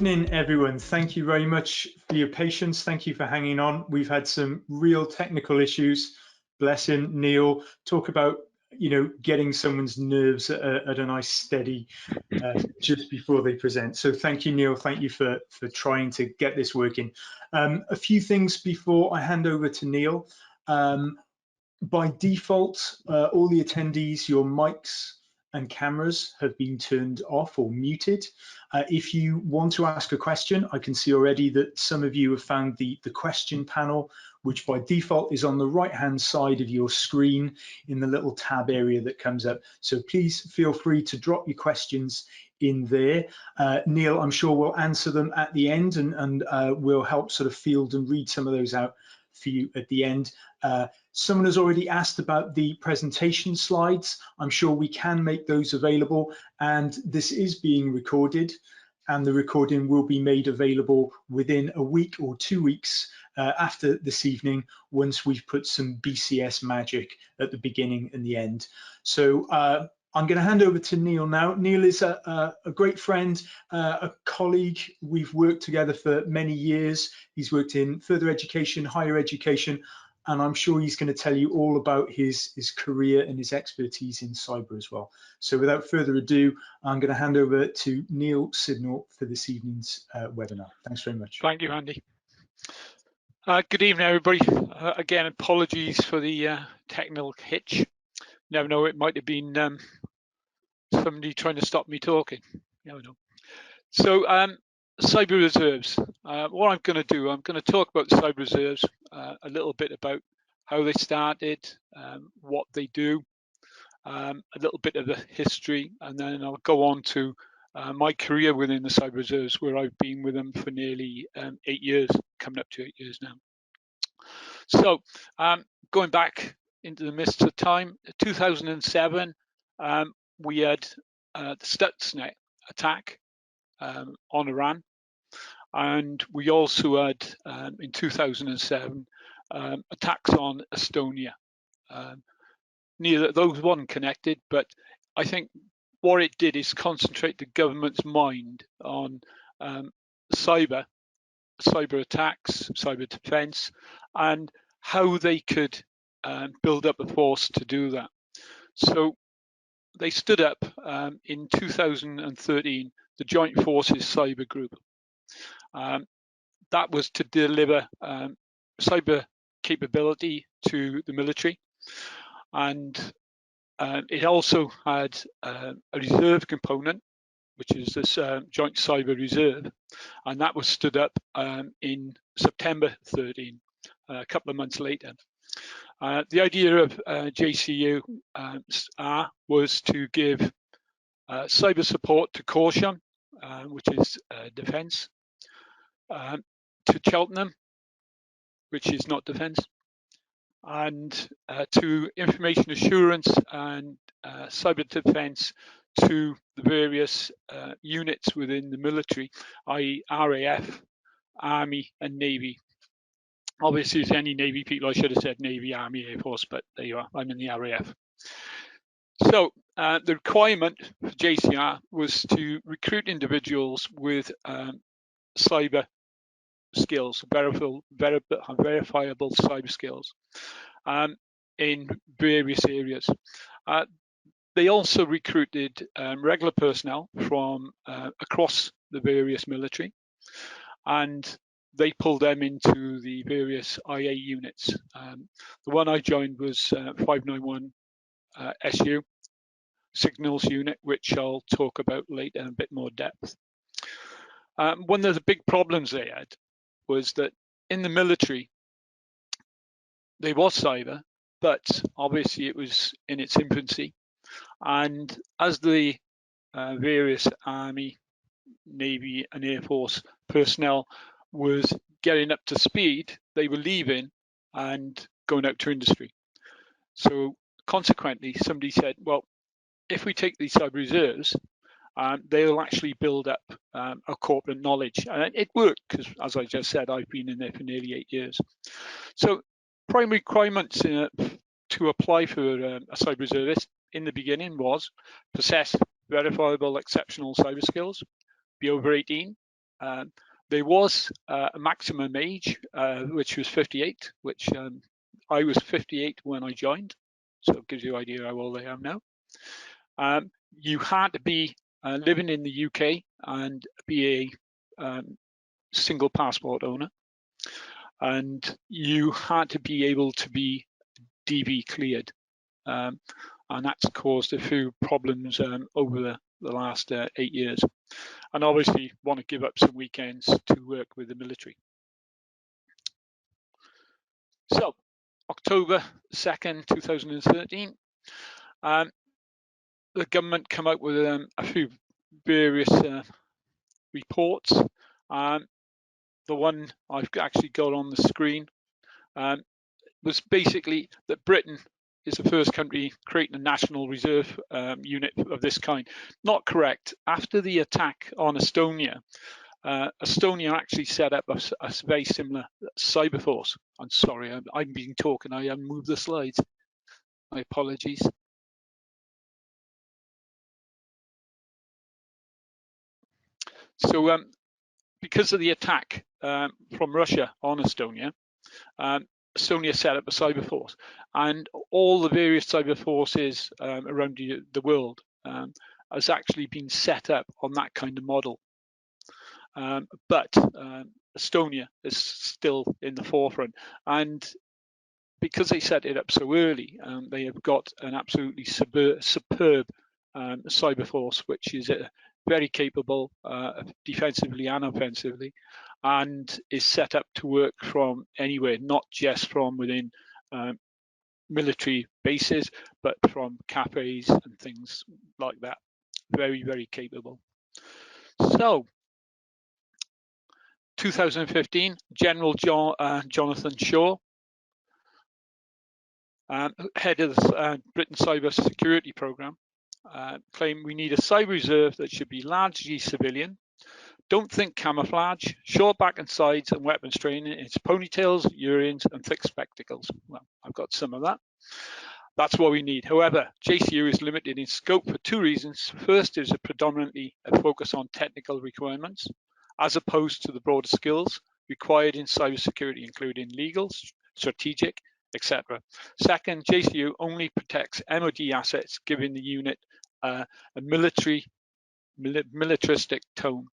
evening, everyone. Thank you very much for your patience. Thank you for hanging on. We've had some real technical issues. Bless him, Neil. Talk about, getting someone's nerves at a nice steady just before they present. So thank you, Neil. Thank you for trying to get this working. A few things before I hand over to Neil. By default, all the attendees, your mics and cameras have been turned off or muted. If you want to ask a question, I can see already that some of you have found the question panel, which by default is on the right-hand side of your screen in the little tab area that comes up. So please feel free to drop your questions in there. Neil, I'm sure will answer them at the end, and we'll help sort of field and read some of those out for you at the end. Someone has already asked about the presentation slides. I'm sure we can make those available, and this is being recorded, and the recording will be made available within a week or 2 weeks after this evening, once we've put some BCS magic at the beginning and the end. So I'm going to hand over to Neil now. Neil is a great friend, a colleague. We've worked together for many years. He's worked in further education, higher education, and I'm sure he's going to tell you all about his career and his expertise in cyber as well. So without further ado, I'm going to hand over to Neil Sidnall for this evening's webinar. Thanks very much. Thank you, Andy. Good evening, everybody. Again, apologies for the technical hitch. Never know, it might have been somebody trying to stop me talking. Never know. So cyber reserves. What I'm going to do, I'm going to talk about the cyber reserves, a little bit about how they started, what they do, a little bit of the history, and then I'll go on to my career within the cyber reserves, where I've been with them for nearly 8 years, coming up to 8 years now. So going back into the midst of time, 2007, we had the Stuxnet attack on Iran, and we also had in 2007 attacks on Estonia. Neither of those weren't connected, but I think what it did is concentrate the government's mind on cyber attacks, cyber defense, and how they could build up a force to do that. So they stood up in 2013 the Joint Forces Cyber Group. That was to deliver cyber capability to the military, and it also had a reserve component, which is this Joint Cyber Reserve, and that was stood up in September 13, a couple of months later. The idea of JCU was to give cyber support to Caution, which is defence, to Cheltenham, which is not defence, and to information assurance and cyber defence to the various units within the military, i.e. RAF, Army and Navy. Obviously, as any Navy people, I should have said Navy, Army, Air Force, but there you are, I'm in the RAF. So the requirement for JCR was to recruit individuals with cyber skills, verifiable cyber skills in various areas. They also recruited regular personnel from across the various military, and they pulled them into the various IA units. The one I joined was 591 SU, Signals Unit, which I'll talk about later in a bit more depth. One of the big problems they had was that in the military, there was cyber, but obviously it was in its infancy. And as the various Army, Navy and Air Force personnel was getting up to speed, they were leaving and going out to industry. So consequently, somebody said, well, if we take these cyber reserves, they'll actually build up a corporate knowledge. And it worked, because as I just said, I've been in there for nearly 8 years. So primary requirements to apply for a cyber reservist in the beginning was possess verifiable exceptional cyber skills, be over 18, There was a maximum age, which was 58, which I was 58 when I joined, so it gives you an idea how old I am now. You had to be living in the UK and be a single passport owner, and you had to be able to be DV cleared, and that's caused a few problems over the last 8 years. And obviously want to give up some weekends to work with the military. So, October 2nd, 2013, the government come out with a few various reports. The one I've actually got on the screen was basically that Britain is the first country creating a national reserve unit of this kind. Not correct. After the attack on Estonia, Estonia actually set up a very similar cyber force. I'm sorry, I've been talking, I haven't moved the slides. My apologies. So because of the attack from Russia on Estonia, Estonia set up a cyber force, and all the various cyber forces around the world has actually been set up on that kind of model. But Estonia is still in the forefront, and because they set it up so early, they have got an absolutely superb cyber force, which is very capable defensively and offensively, and is set up to work from anywhere, not just from within military bases, but from cafes and things like that. Very, very capable. So, 2015, General Jonathan Shaw, head of the Britain's cyber security program, claimed we need a cyber reserve that should be largely civilian. Don't think camouflage, short back and sides and weapons training. It's ponytails, urines and thick spectacles. Well, I've got some of that. That's what we need. However, JCU is limited in scope for two reasons. First is predominantly a focus on technical requirements, as opposed to the broader skills required in cybersecurity, including legal, strategic, etc. Second, JCU only protects MOD assets, giving the unit a militaristic tone.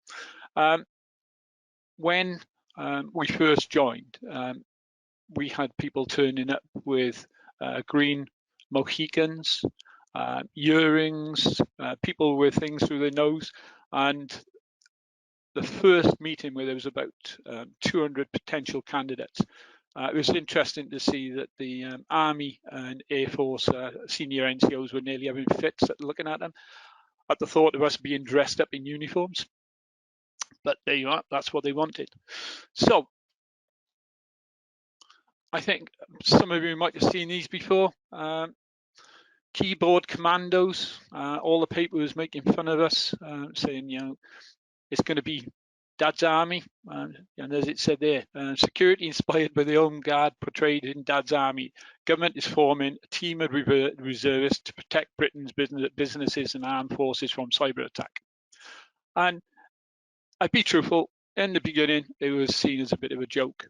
When we first joined, we had people turning up with green Mohicans, earrings, people with things through their nose, and the first meeting where there was about 200 potential candidates. It was interesting to see that the Army and Air Force senior NCOs were nearly having fits at looking at them, at the thought of us being dressed up in uniforms. But there you are, that's what they wanted. So, I think some of you might have seen these before. Keyboard commandos, all the paper was making fun of us, saying, you know, it's going to be Dad's Army, and as it said there, security inspired by the Home Guard portrayed in Dad's Army. Government is forming a team of reservists to protect Britain's businesses and armed forces from cyber attack. And I'd be truthful, in the beginning, it was seen as a bit of a joke.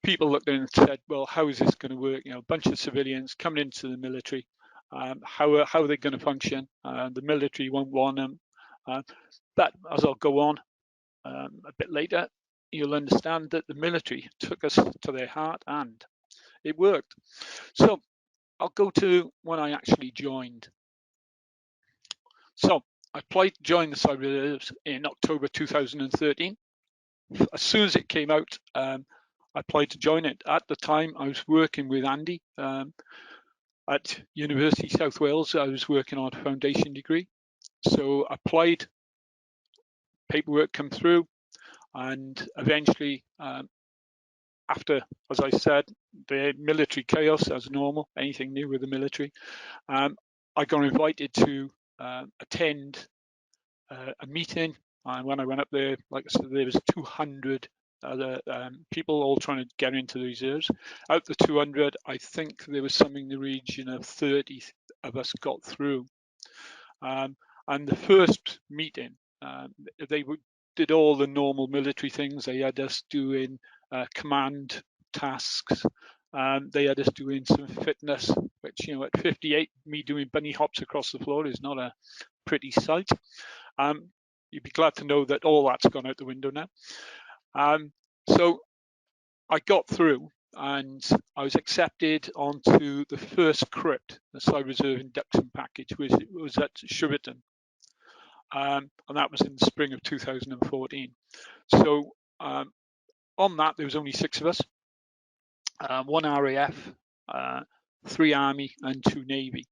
People looked in and said, well, how is this going to work? You know, a bunch of civilians coming into the military, how are they going to function? The military won't want them. But as I'll go on a bit later, you'll understand that the military took us to their heart and it worked. So I'll go to when I actually joined. So I applied to join the Cyber Reserves in October 2013. As soon as it came out, I applied to join it. At the time, I was working with Andy at University South Wales. I was working on a foundation degree. So I applied, paperwork come through, and eventually, after, as I said, the military chaos as normal, anything new with the military, I got invited to attend a meeting. And when I went up there, like I said, there was 200 other people all trying to get into the reserves. Out the 200, I think there was something in the region of 30 of us got through. And the first meeting did all the normal military things. They had us doing command tasks. They had us doing some fitness, which, at 58, me doing bunny hops across the floor is not a pretty sight. You'd be glad to know that all that's gone out the window now. So I got through, and I was accepted onto the first crypt, the Cyber Reserve induction package, which was at Shuriton. And that was in the spring of 2014. So on that, there was only 6 of us, 1 RAF, 3 Army, and 2 Navy,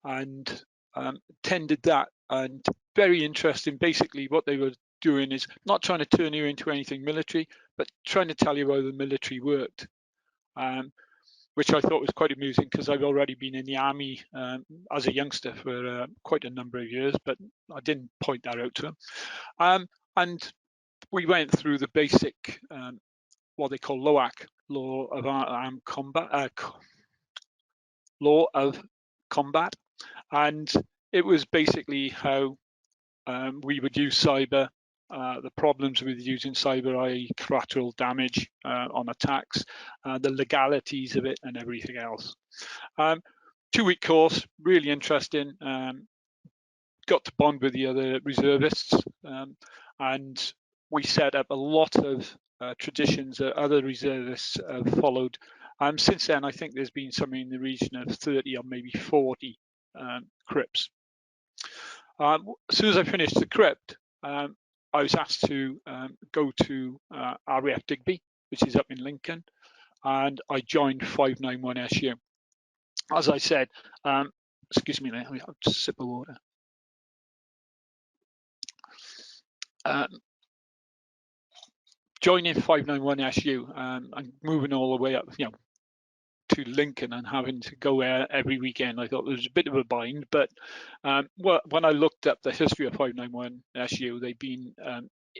and attended that. And very interesting. Basically, what they were doing is not trying to turn you into anything military, but trying to tell you how the military worked, which I thought was quite amusing, because I've already been in the Army as a youngster for quite a number of years, but I didn't point that out to them. And we went through the basic, what they call LOAC, Law of Armed Combat, Law of Combat, and it was basically how we would use cyber, the problems with using cyber, i.e. collateral damage on attacks, the legalities of it, and everything else. 2-week course, really interesting. Got to bond with the other reservists, and we set up a lot of traditions that other reservists have followed. Since then, I think there's been something in the region of 30 or maybe 40 crypts. As soon as I finished the crypt, I was asked to go to RAF Digby, which is up in Lincoln, and I joined 591 SU. As I said, excuse me, let me have a sip of water. Joining 591 SU and moving all the way up, to Lincoln and having to go every weekend, I thought there was a bit of a bind. But when I looked up the history of 591 SU, they've been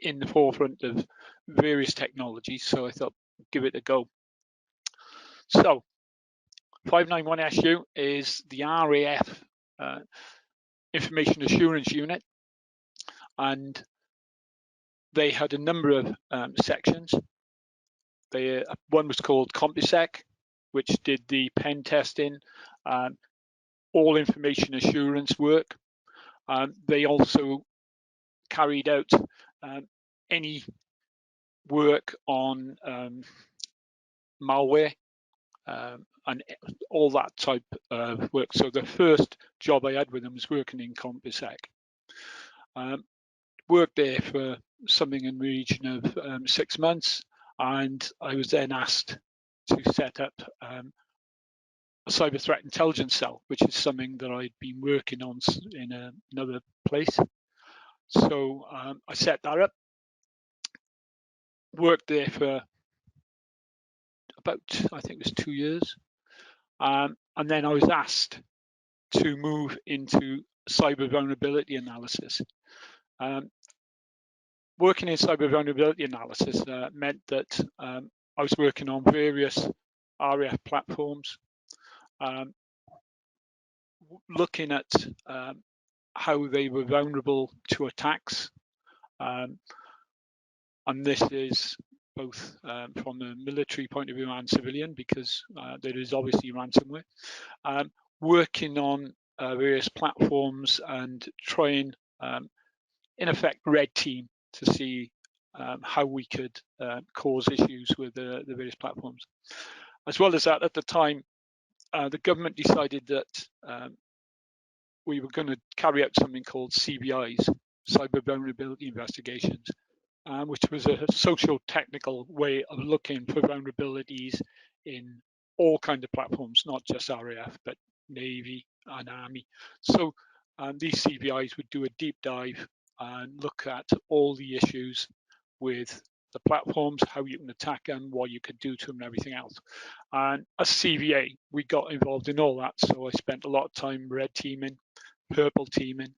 in the forefront of various technologies, so I thought, give it a go. So 591 SU is the RAF Information Assurance Unit, and they had a number of sections. One was called CompuSec, which did the pen testing, all information assurance work. They also carried out any work on malware and all that type of work. So the first job I had with them was working in CompuSec. Worked there for something in the region of 6 months, and I was then asked to set up a cyber threat intelligence cell, which is something that I'd been working on in another place. So I set that up, worked there for about, I think it was 2 years. And then I was asked to move into cyber vulnerability analysis. Working in cyber vulnerability analysis meant that I was working on various RAF platforms, looking at how they were vulnerable to attacks. And this is both from the military point of view and civilian, because there is obviously ransomware. Working on various platforms and trying, in effect, red team to see how we could cause issues with the various platforms. As well as that, at the time, the government decided that we were going to carry out something called CVIs, Cyber Vulnerability Investigations, which was a social technical way of looking for vulnerabilities in all kinds of platforms, not just RAF, but Navy and Army. So these CVIs would do a deep dive and look at all the issues with the platforms, how you can attack them, what you could do to them, and everything else. And as CVA, we got involved in all that. So I spent a lot of time red teaming, purple teaming,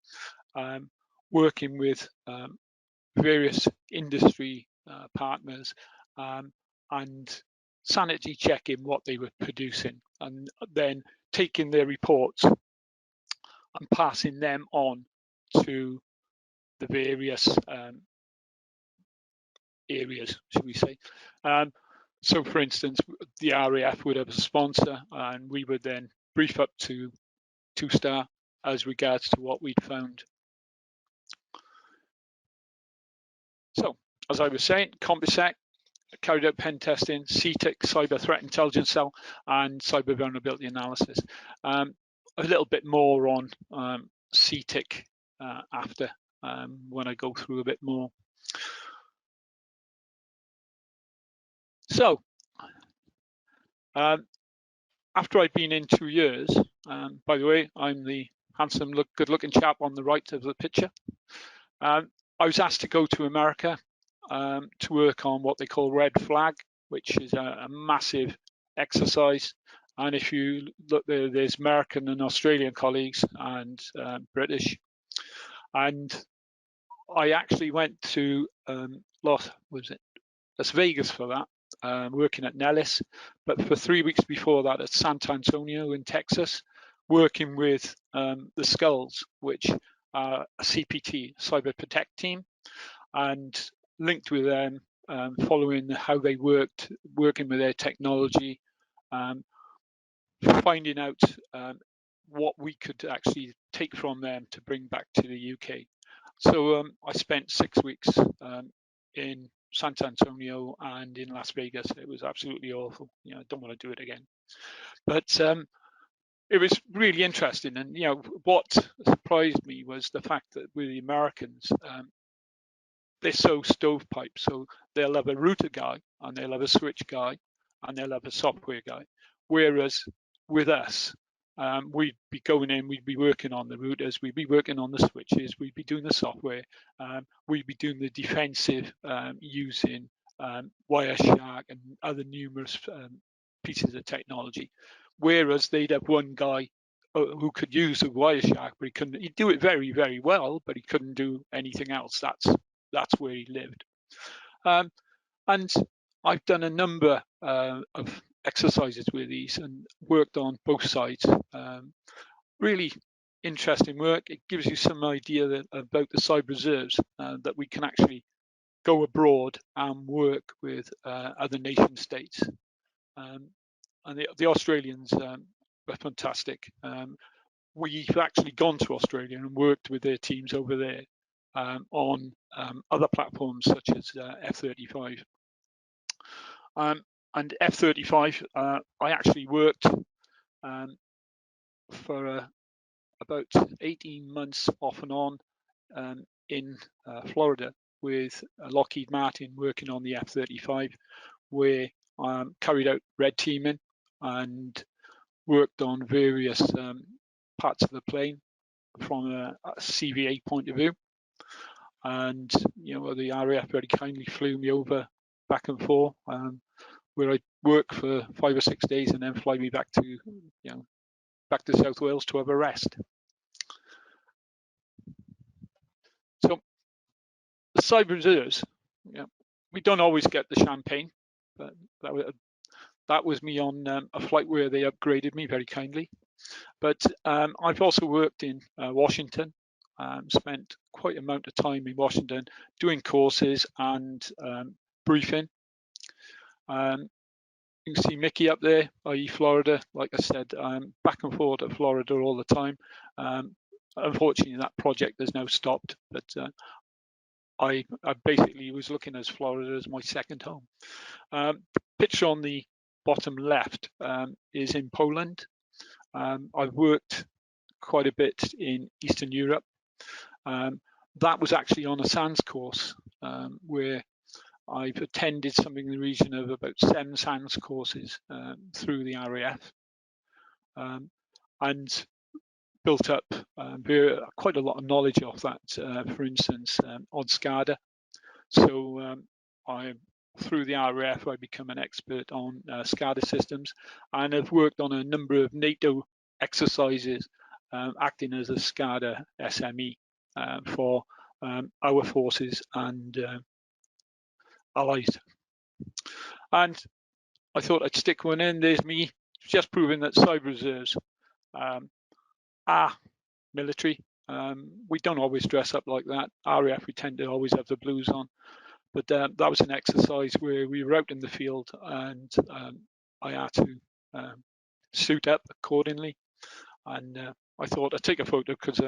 working with various industry partners, and sanity checking what they were producing, and then taking their reports and passing them on to the various areas, should we say. So for instance, the RAF would have a sponsor, and we would then brief up to 2-star as regards to what we'd found. So, as I was saying, CompuSec carried out pen testing, CTIC, Cyber Threat Intelligence Cell, and Cyber Vulnerability Analysis. A little bit more on CTIC after, when I go through a bit more. So, after I'd been in 2 years, by the way, I'm the handsome, good-looking chap on the right of the picture. I was asked to go to America to work on what they call Red Flag, which is a massive exercise. And if you look there, there's American and Australian colleagues and British. And I actually went to Las Vegas for that, working at Nellis. But for 3 weeks before that at San Antonio in Texas, working with the Skulls, which are a CPT, Cyber Protect team, and linked with them, following how they working with their technology, finding out what we could actually take from them to bring back to the UK. So I spent 6 weeks in San Antonio and in Las Vegas. It was absolutely awful. I don't want to do it again. But it was really interesting. And what surprised me was the fact that with the Americans, they're so stovepipe. So they'll have a router guy, and they'll have a switch guy, and they'll have a software guy. Whereas with us, we'd be going in, we'd be working on the routers, we'd be working on the switches, we'd be doing the software, we'd be doing the defensive using Wireshark and other numerous pieces of technology. Whereas they'd have one guy who could use the Wireshark, but he'd do it very, very well, but he couldn't do anything else. That's where he lived. And I've done a number of exercises with these and worked on both sides. Really interesting work. It gives you some idea about the cyber reserves, that we can actually go abroad and work with other nation states. And the Australians were fantastic. We've actually gone to Australia and worked with their teams over there on other platforms such as F-35. And F-35, I actually worked for about 18 months off and on in Florida with Lockheed Martin, working on the F-35, where I carried out red teaming and worked on various parts of the plane from a CVA point of view. And the RAF very kindly flew me over back and forth, where I work for 5 or 6 days and then fly me back to South Wales to have a rest. So the cyber reserves, we don't always get the champagne, but that was me on a flight where they upgraded me very kindly. But I've also worked in Washington, spent quite an amount of time in Washington doing courses and briefing. You can see Mickey up there, i.e. Florida. Like I said, I'm back and forth to Florida all the time. Unfortunately, that project has now stopped, but I basically was looking at Florida as my second home. Picture on the bottom left is in Poland. I've worked quite a bit in Eastern Europe. That was actually on a SANS course where I've attended something in the region of about 7 SANS courses through the RAF, and built up quite a lot of knowledge of that, for instance, on SCADA. So through the RAF, I become an expert on SCADA systems, and have worked on a number of NATO exercises, acting as a SCADA SME for our forces and allies. And I thought I'd stick one in. There's me, just proving that cyber reserves are military. We don't always dress up like that. RAF, we tend to always have the blues on. But that was an exercise where we were out in the field, and I had to suit up accordingly. And I thought I'd take a photo because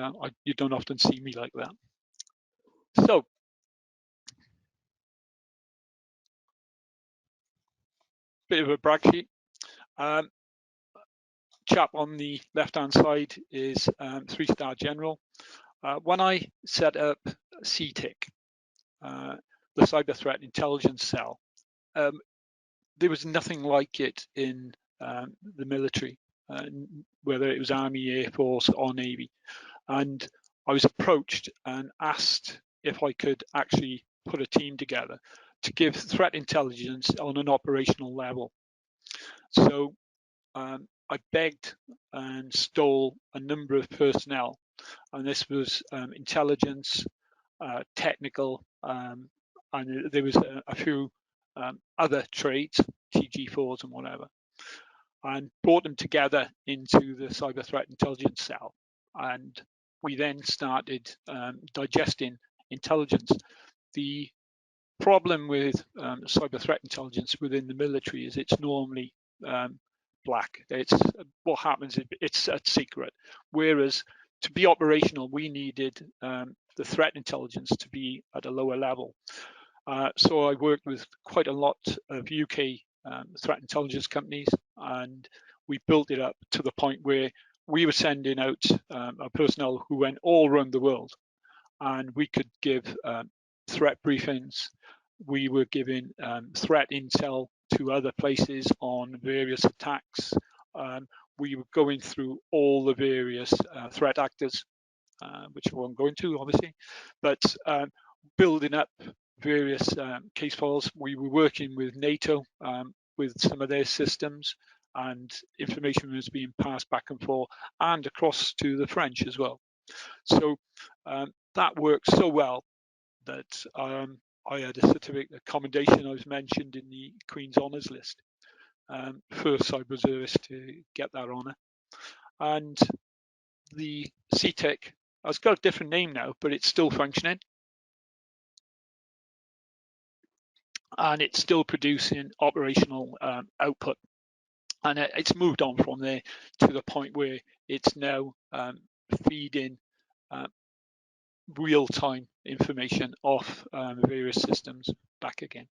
you don't often see me like that. So, bit of a brag sheet. Chap on the left-hand side is 3-star general. When I set up CTIC, the Cyber Threat Intelligence Cell, there was nothing like it in the military, whether it was Army, Air Force, or Navy. And I was approached and asked if I could actually put a team together to give threat intelligence on an operational level. So I begged and stole a number of personnel, and this was intelligence, technical, and there was a few other trades, TG4s and whatever, and brought them together into the Cyber Threat Intelligence Cell. And we then started digesting intelligence. The problem with cyber threat intelligence within the military is it's normally black. It's what happens. It's a secret. Whereas to be operational, we needed the threat intelligence to be at a lower level. So I worked with quite a lot of UK threat intelligence companies, and we built it up to the point where we were sending out our personnel who went all around the world, and we could give threat briefings. We were giving threat intel to other places on various attacks. We were going through all the various threat actors, which I won't go into, obviously, but building up various case files. We were working with NATO with some of their systems, and information was being passed back and forth and across to the French as well. So that worked so well that I had a certificate of commendation. I was mentioned in the Queen's Honours List, first cyber reservist to get that honour. And the CTIC has got a different name now, but it's still functioning. And it's still producing operational output. And it's moved on from there to the point where it's now feeding real-time information off various systems back again.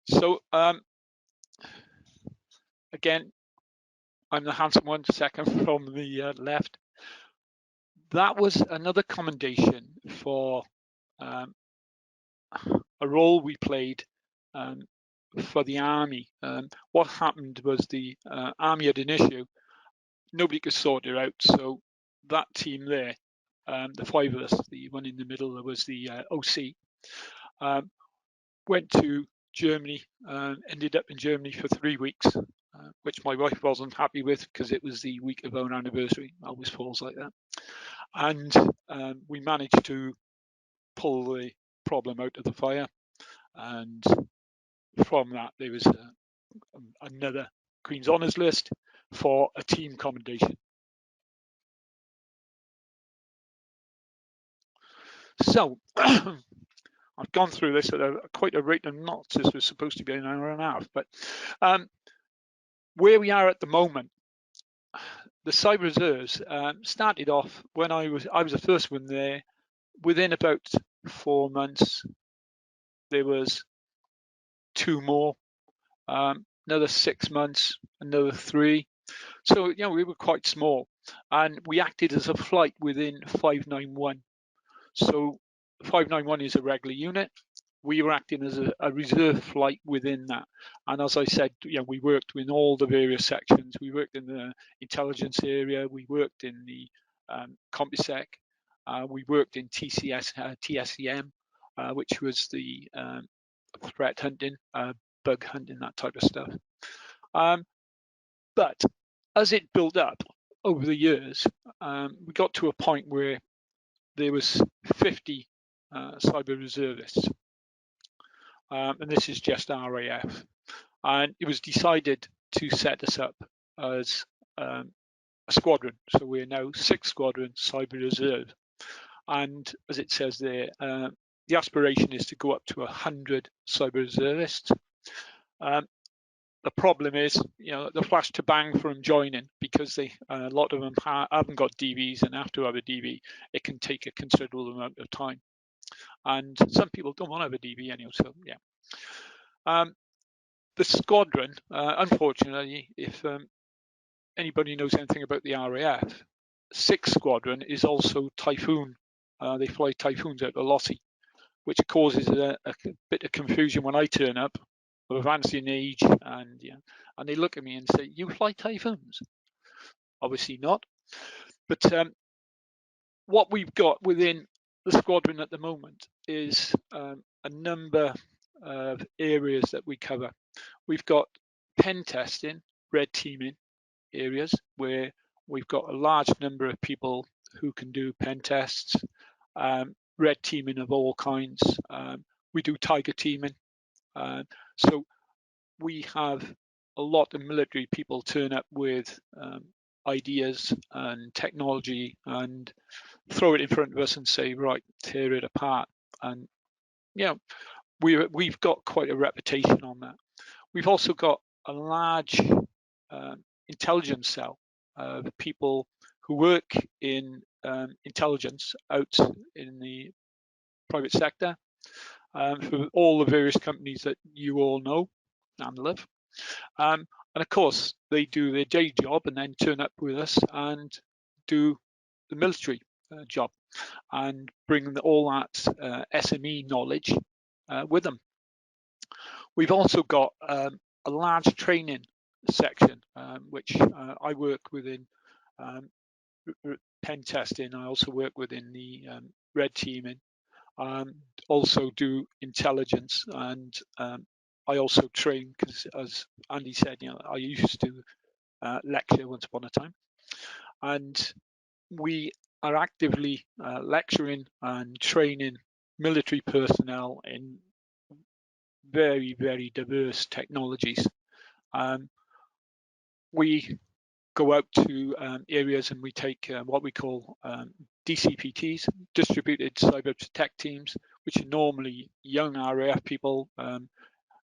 So again, I'm the handsome one, second from the left. That was another commendation for a role we played for the Army. What happened was the Army had an issue. Nobody could sort it out. So that team there, the five of us, the one in the middle, there was the OC, went to Germany, ended up in Germany for 3 weeks, which my wife wasn't happy with because it was the week of our anniversary. It always falls like that. And we managed to pull the problem out of the fire. And from that, there was another Queen's Honours List for a team commendation. So I've gone through this at quite a rate of knots. This was supposed to be an hour and a half, but where we are at the moment, the cyber reserves started off when I was the first one there. Within about 4 months, there was 2 more. Another 6 months, another 3. So we were quite small, and we acted as a flight within 591. So 591 is a regular unit. We were acting as a reserve flight within that. And as I said, we worked in all the various sections. We worked in the intelligence area. We worked in the CompuSec. We worked in TSEM, which was the threat hunting, bug hunting, that type of stuff. But as it built up over the years, we got to a point where there was 50 cyber reservists. And this is just RAF. And it was decided to set us up as a squadron. So we're now 6 Squadron Cyber Reserve. And as it says there, the aspiration is to go up to 100 cyber reservists. The problem is, the flash to bang from joining, because a lot of them haven't got DVs, and have to have a DV, it can take a considerable amount of time. And some people don't want to have a DV anyway, so yeah. The squadron, unfortunately, if anybody knows anything about the RAF, 6 Squadron is also Typhoon. They fly Typhoons out of Lossie, which causes a bit of confusion when I turn up, advancing age, and they look at me and say, "You fly Typhoons?" Obviously not. But what we've got within the squadron at the moment is a number of areas that we cover. We've got pen testing, red teaming areas, where we've got a large number of people who can do pen tests, red teaming of all kinds. We do tiger teaming. So we have a lot of military people turn up with ideas and technology and throw it in front of us and say, right, tear it apart. And we've got quite a reputation on that. We've also got a large intelligence cell of people who work in intelligence out in the private sector, for all the various companies that you all know and love. And of course, they do their day job and then turn up with us and do the military job and bring all that SME knowledge with them. We've also got a large training section, which I work within pen testing. I also work within the red teaming, also do intelligence, and I also train, because as Andy said, I used to lecture once upon a time, and we are actively lecturing and training military personnel in very, very diverse technologies. We go out to areas and we take what we call DCPTs, Distributed Cyber Protect Teams, which are normally young RAF people,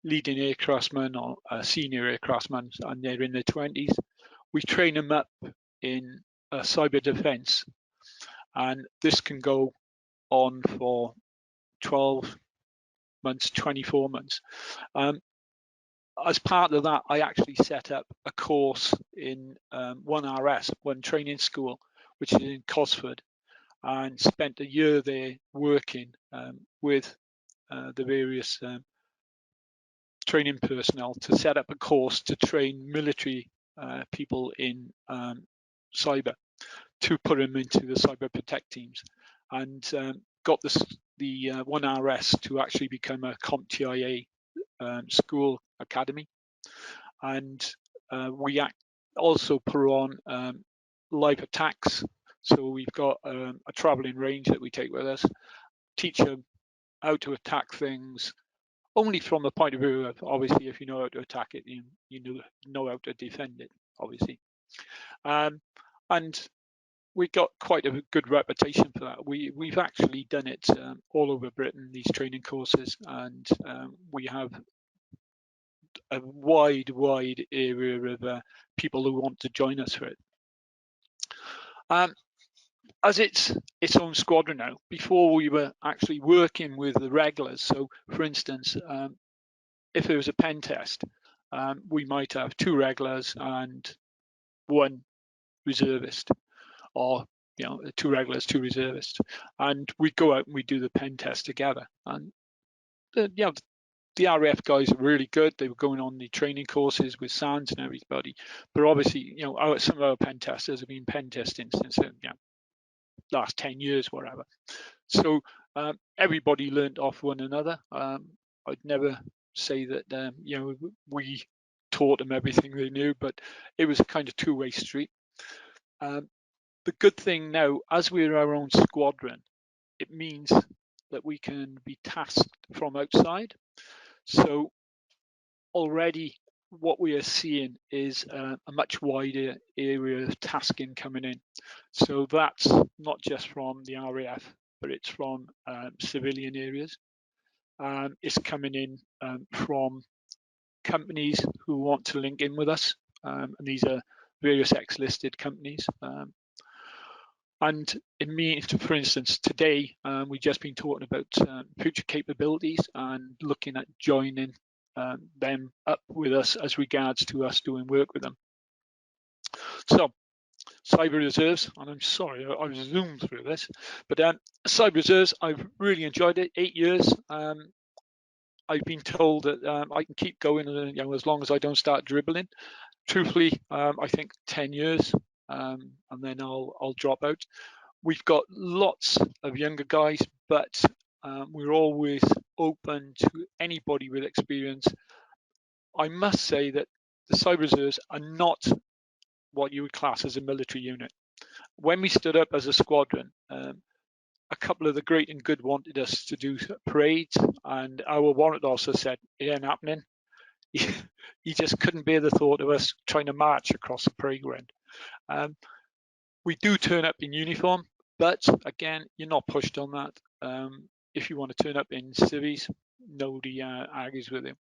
leading aircraftsmen or senior aircraftsmen, and they're in their 20s. We train them up in cyber defense, and this can go on for 12 months, 24 months. As part of that, I actually set up a course in one training school, which is in Cosford, and spent a year there working with the various training personnel to set up a course to train military people in cyber, to put them into the cyber protect teams, and got the 1RS to actually become a CompTIA school academy. And we also put on live attacks. So we've got a traveling range that we take with us, teach them how to attack things, only from the point of view of, obviously, if you know how to attack it, you know how to defend it, obviously. And we got quite a good reputation for that. We've actually done it all over Britain, these training courses, and we have a wide area of people who want to join us for it. As it's its own squadron now, before we were actually working with the regulars. So for instance, if there was a pen test, we might have 2 regulars and 1 reservist, or 2 regulars, 2 reservists, and we'd go out and we'd do the pen test together. And the RAF guys are really good. They were going on the training courses with SANS and everybody, but obviously, some of our pen testers have been pen testing since last 10 years, whatever. So everybody learned off one another. I'd never say that we taught them everything they knew, but it was a kind of two-way street. The good thing now, as we're our own squadron, it means that we can be tasked from outside. So already what we are seeing is a much wider area of tasking coming in. So that's not just from the RAF, but it's from civilian areas. It's coming in from companies who want to link in with us, and these are various ex-listed companies. And it means, for instance, today we've just been talking about future capabilities and looking at joining them up with us as regards to us doing work with them. So cyber reserves, and I'm sorry I've zoomed through this, but cyber reserves, I've really enjoyed it. 8 years. I've been told that I can keep going, as long as I don't start dribbling. Truthfully, I think 10 years, and then I'll drop out. We've got lots of younger guys, but we're always open to anybody with experience. I must say that the cyber reserves are not what you would class as a military unit. When we stood up as a squadron, a couple of the great and good wanted us to do parades, and our warrant officer said, it ain't happening. He just couldn't bear the thought of us trying to march across the parade ground. We do turn up in uniform, but again, you're not pushed on that. If you want to turn up in civvies, nobody argues with you.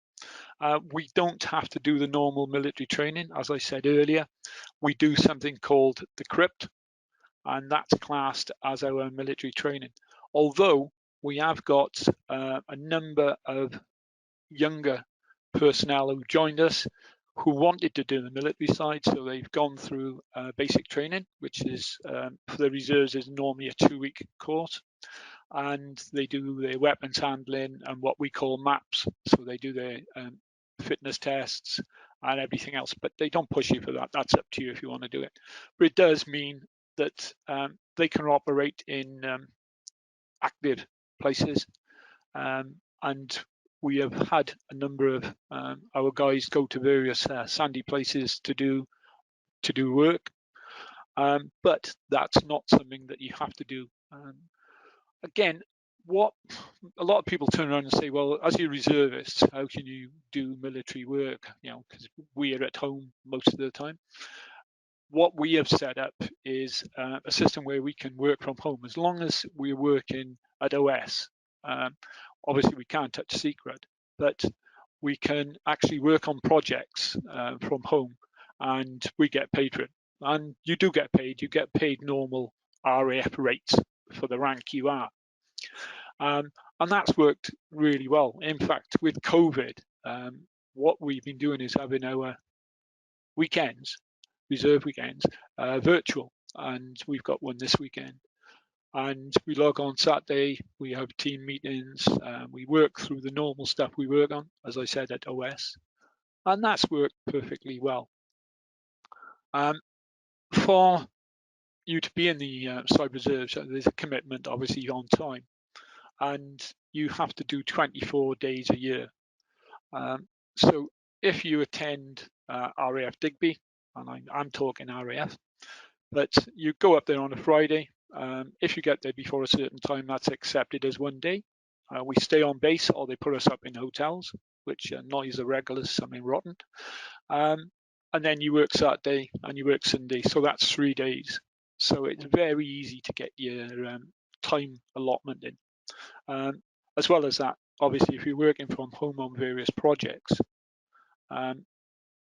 We don't have to do the normal military training. As I said earlier, we do something called the crypt, and that's classed as our military training. Although we have got a number of younger personnel who joined us who wanted to do the military side, so they've gone through basic training, which is for the reserves is normally a 2-week course, and they do their weapons handling and what we call maps. So they do their fitness tests and everything else, but they don't push you for that. That's up to you if you want to do it. But it does mean that they can operate in active places, and we have had a number of our guys go to various sandy places to do work, but that's not something that you have to do. Again, what a lot of people turn around and say, well, as your reservists, how can you do military work? Because we are at home most of the time. What we have set up is a system where we can work from home as long as we're working at OS. Obviously, we can't touch secret, but we can actually work on projects from home, and we get paid for it. And you do get paid. You get paid normal RAF rates for the rank you are. And that's worked really well. In fact, with COVID, what we've been doing is having our weekends, reserve weekends, virtual, and we've got one this weekend. And we log on Saturday, we have team meetings, we work through the normal stuff we work on, as I said, at OS, and that's worked perfectly well. For you to be in the cyber reserves, there's a commitment, obviously, on time, and you have to do 24 days a year. So if you attend RAF Digby, and I'm talking RAF, but you go up there on a Friday. If you get there before a certain time, that's accepted as 1 day. We stay on base, or they put us up in hotels, which noise the regulars something rotten. And then you work Saturday and you work Sunday, so that's 3 days. So it's very easy to get your time allotment in. As well as that, obviously, if you're working from home on various projects,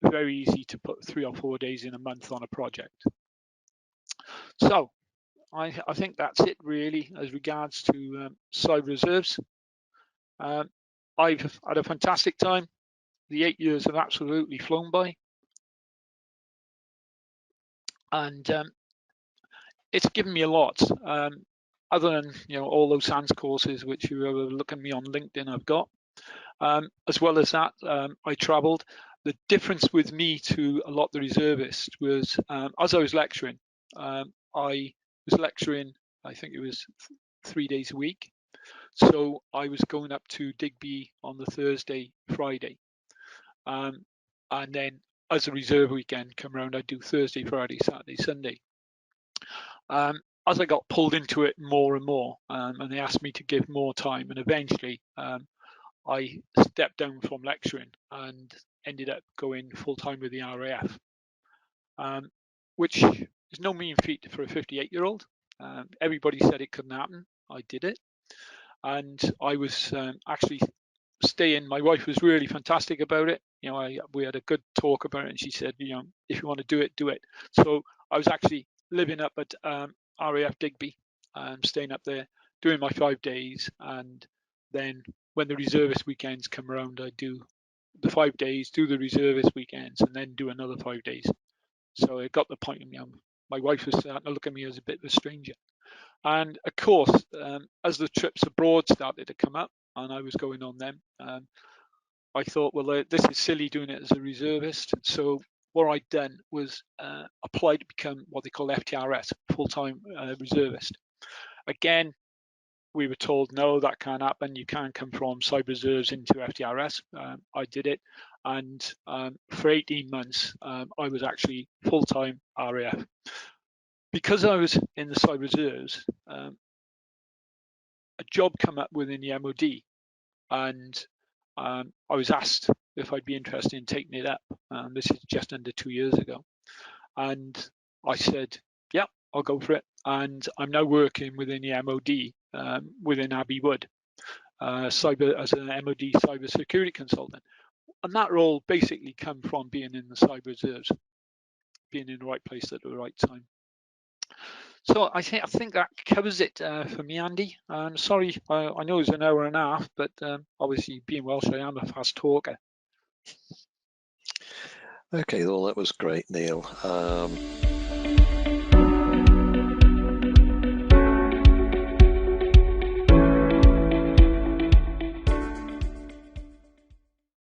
very easy to put 3 or 4 days in a month on a project. So I think that's it really as regards to cyber reserves. I've had a fantastic time. The 8 years have absolutely flown by, and it's given me a lot. Other than all those SANS courses, which you ever look at me on LinkedIn, I've got. As well as that, I travelled. The difference with me to a lot of the reservists was, as I was lecturing, I was lecturing, I think it was 3 days a week. So I was going up to Digby on the Thursday, Friday. And then as a reserve weekend come around, I'd do Thursday, Friday, Saturday, Sunday. As I got pulled into it more and more, and they asked me to give more time, and eventually I stepped down from lecturing, and ended up going full-time with the RAF, which is no mean feat for a 58-year-old. Everybody said it couldn't happen. I did it. And I was actually staying. My wife was really fantastic about it. We had a good talk about it, and she said, if you want to do it, do it. So I was actually living up at RAF Digby, staying up there, doing my 5 days, and then when the reservist weekends come around, I do the 5 days, do the reservist weekends, and then do another 5 days. So it got the point, my wife was starting to look at me as a bit of a stranger. And of course, as the trips abroad started to come up, and I was going on them, I thought, well, this is silly doing it as a reservist. So what I'd done was apply to become what they call FTRS, full-time reservist. Again, we were told, no, that can't happen. You can't come from cyber reserves into FTRS. I did it. And for 18 months, I was actually full-time RAF. Because I was in the cyber reserves, a job came up within the MOD, and I was asked if I'd be interested in taking it up. This is just under 2 years ago. And I said, yeah, I'll go for it. And I'm now working within the MOD, within Abbey Wood, as an MOD cyber security consultant. And that role basically come from being in the cyber reserves, being in the right place at the right time. So I think that covers it for me, Andy. Sorry, I know it's an hour and a half, but obviously being Welsh, I am a fast talker. Okay, well, that was great, Neil.